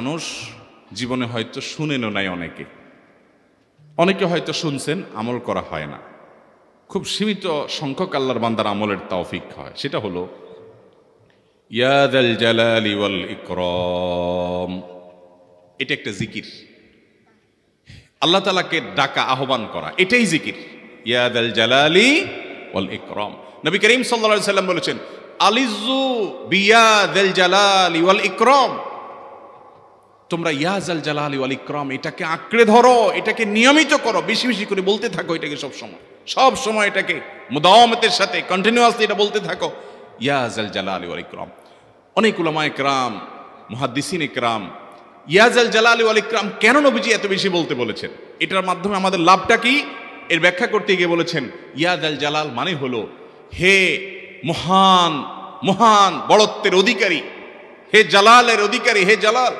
মানুষ জীবনে হয়তো শুনেনও নাই, অনেকে হয়তো শুনছেন, আমল করা হয় না। খুব সীমিত সংখ্যক আল্লাহর বান্দার আমলের তৌফিক হয়। সেটা হলো ইয়া যাল জালালি ওয়াল ইকরাম। এটা একটা জিকির, আল্লাহ তাআলাকে ডাকা, আহ্বান করা, এটাই জিকির। ইয়া যাল জালালি ওয়াল ইকরাম। নবী করিম সাল্লাল্লাহু আলাইহি সাল্লাম বলেছেন, আলিজু বিয়া যাল জালালি ওয়াল ইকরাম। তোমরা ইয়া যাল জালালি ওয়াল ইকরাম এটাকে আঁকড়ে ধরো, এটাকে নিয়মিত করো, বেশি বেশি করে বলতে থাকো এটাকে সব সময় এটাকে মুদাওয়ামাতের সাথে কন্টিনিউয়াসলি এটা বলতে থাকো, ইয়া যাল জালালি ওয়াল ইকরাম। অনেক উলামায়ে কেরাম, মুহাদ্দিসিন ইকরাম ইয়া যাল জালালি ওয়াল ইকরাম কেন নবীজি এত বেশি বলতে বলেছেন, এটার মাধ্যমে আমাদের লাভটা কি, এর ব্যাখ্যা করতে গিয়ে বলেছেন ইয়া যাল জালাল মানে হলো হে মহান মহান বড়ত্বের অধিকারী, হে জালালের অধিকারী, হে জালাল।